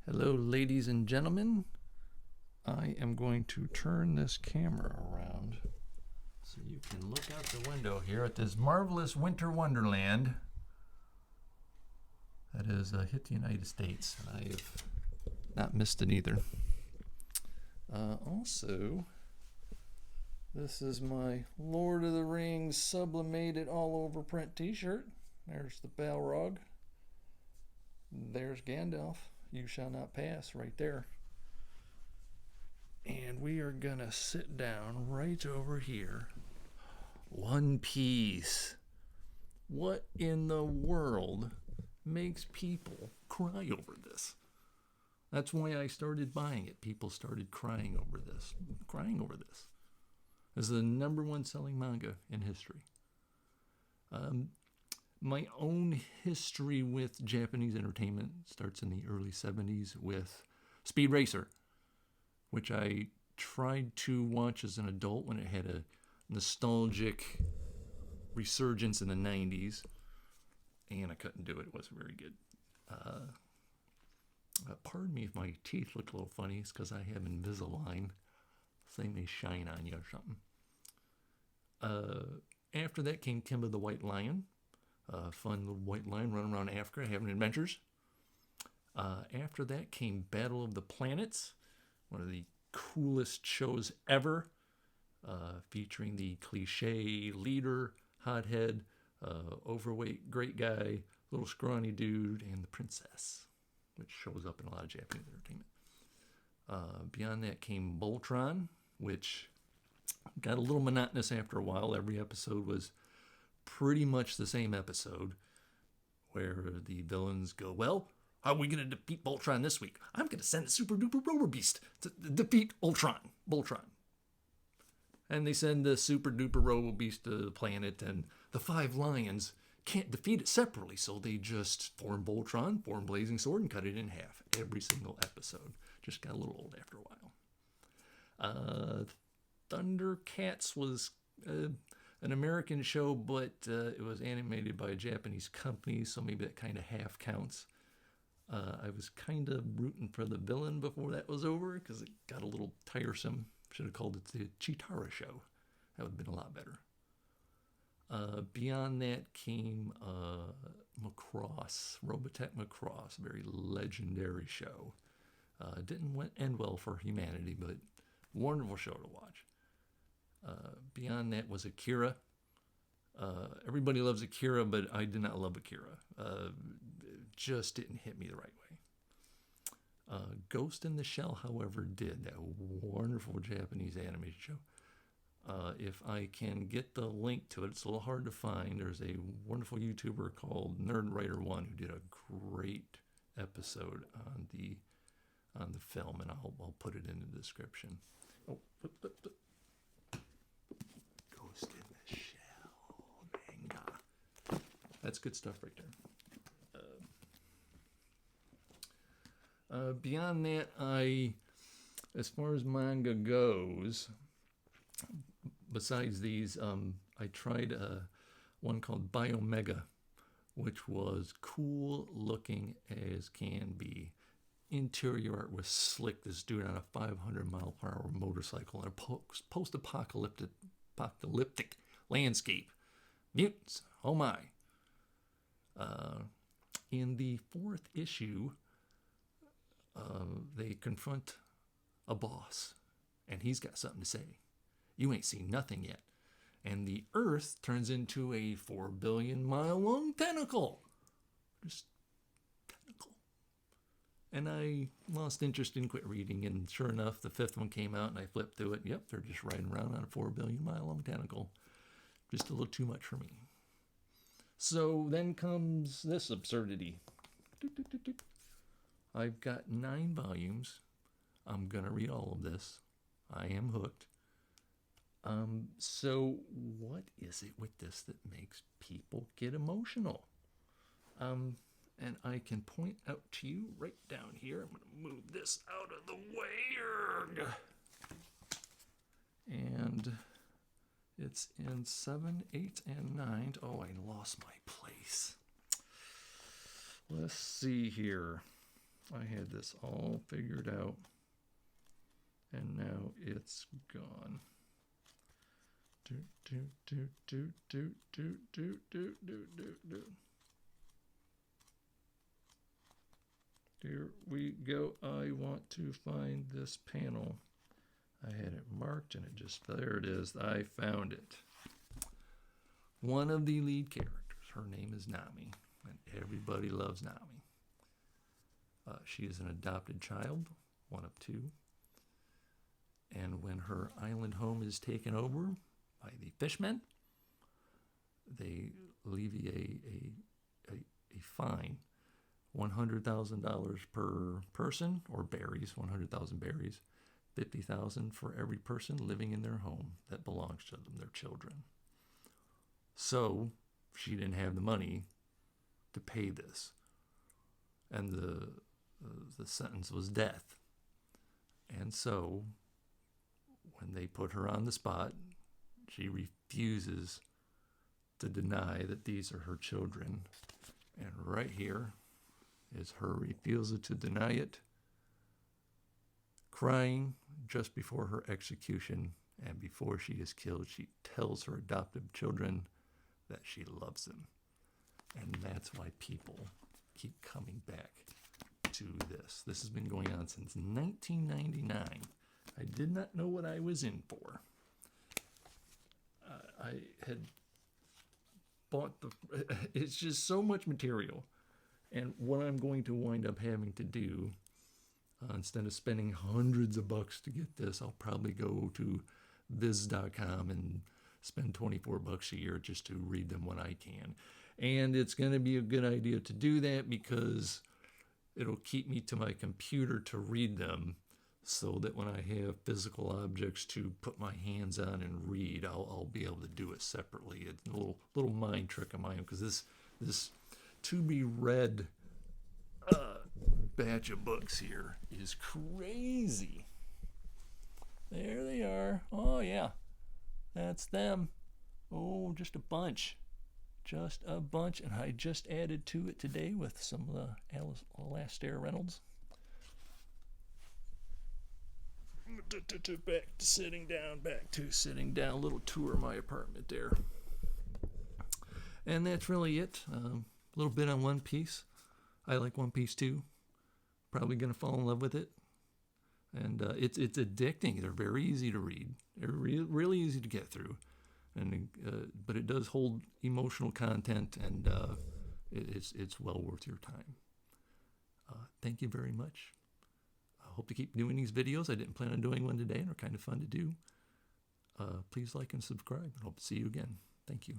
Hello, ladies and gentlemen. I am going to turn this camera around so you can look out the window here at this marvelous winter wonderland that has hit the United States. And I have not missed it either. Also, this is my Lord of the Rings sublimated all-over print t-shirt. There's the Balrog. There's Gandalf. You shall not pass right there. And we are gonna sit down right over here. One Piece. What in the world makes people cry over this? That's why I started buying it. People started crying over this. This is the #1 selling manga in history. My own history with Japanese entertainment starts in the early 70s with Speed Racer, which I tried to watch as an adult when it had a nostalgic resurgence in the 90s, and I couldn't do it. It wasn't very good. Pardon me if my teeth look a little funny. It's because I have Invisalign. They may shine on you or something. After that came Kimba the White Lion. Fun little white lion running around Africa having adventures. After that came Battle of the Planets, one of the coolest shows ever, featuring the cliche leader, hothead, overweight great guy, little scrawny dude, and the princess, which shows up in a lot of Japanese entertainment. Beyond that came Voltron, which got a little monotonous after a while. Every episode was pretty much the same episode, where the villains go, well, how are we going to defeat Voltron this week? I'm going to send a super duper roller beast to defeat Voltron. And they send the super duper roller beast to the planet, and the 5 lions can't defeat it separately, so they just form Voltron, form Blazing Sword, and cut it in half every single episode. Just got a little old after a while. Thundercats was an American show, but it was animated by a Japanese company, so maybe that kind of half counts. I was kind of rooting for the villain before that was over because it got a little tiresome. Should have called it the Chitara Show. That would have been a lot better. Beyond that came Macross, Robotech Macross, a very legendary show. Didn't end well for humanity, but wonderful show to watch. Beyond that was Akira. Everybody loves Akira, but I did not love Akira. It just didn't hit me the right way. Ghost in the Shell, however, did. That wonderful Japanese animated show. If I can get the link to it, it's a little hard to find. There's a wonderful YouTuber called Nerdwriter 1 who did a great episode on the film, and I'll put it in the description. Oh, Ghost in the Shell, Manga. That's good stuff right there. Beyond that, as far as manga goes, besides these, I tried one called Biomega, which was cool looking as can be. Interior art was slick. This dude on a 500 mile per hour motorcycle in a post-apocalyptic landscape. Mutants, oh my. In the 4th issue, they confront a boss, and he's got something to say. You ain't seen nothing yet. And the Earth turns into a 4 billion mile long tentacle. Just tentacle. And I lost interest and quit reading, and sure enough, the 5th one came out, and I flipped through it. Yep, they're just riding around on a 4 billion mile long tentacle. Just a little too much for me. So then comes this absurdity. I've got 9 volumes. I'm going to read all of this. I am hooked. So what is it with this that makes people get emotional? And I can point out to you right down here. I'm going to move this out of the way. And it's in 7, 8, and 9. Oh, I lost my place. Let's see here. I had this all figured out, and now it's gone. Here we go. I want to find this panel. I had it marked and it just, there it is. I found it. One of the lead characters, her name is Nami, and everybody loves Nami. She is an adopted child, one of two. And when her island home is taken over by the fishmen, they levy a fine, $100,000 per person, or berries, 100,000 berries, 50,000 for every person living in their home that belongs to them, their children. So she didn't have the money to pay this, and the sentence was death. And so when they put her on the spot, she refuses to deny that these are her children. And right here is her refusal to deny it, crying just before her execution, and before she is killed, she tells her adoptive children that she loves them. And that's why people keep coming back to this. This has been going on since 1999. I did not know what I was in for. I had bought it's just so much material. And what I'm going to wind up having to do, instead of spending hundreds of bucks to get this, I'll probably go to viz.com and spend $24 a year just to read them when I can. And it's going to be a good idea to do that because it'll keep me to my computer to read them, so that when I have physical objects to put my hands on and read, I'll be able to do it separately. It's a little mind trick of mine, because this to be read batch of books here is crazy. There they are. Oh yeah, that's them. Oh, just a bunch. Just a bunch. And I just added to it today with some of the Alastair Reynolds. Back to sitting down. A little tour of my apartment there. And that's really it. A little bit on One Piece. I like One Piece too. Probably going to fall in love with it. And it's addicting. They're very easy to read. They're really easy to get through. And but it does hold emotional content, and it's well worth your time. Thank you very much. I hope to keep doing these videos. I didn't plan on doing one today, and they're kind of fun to do. Please like and subscribe, and hope to see you again. Thank you.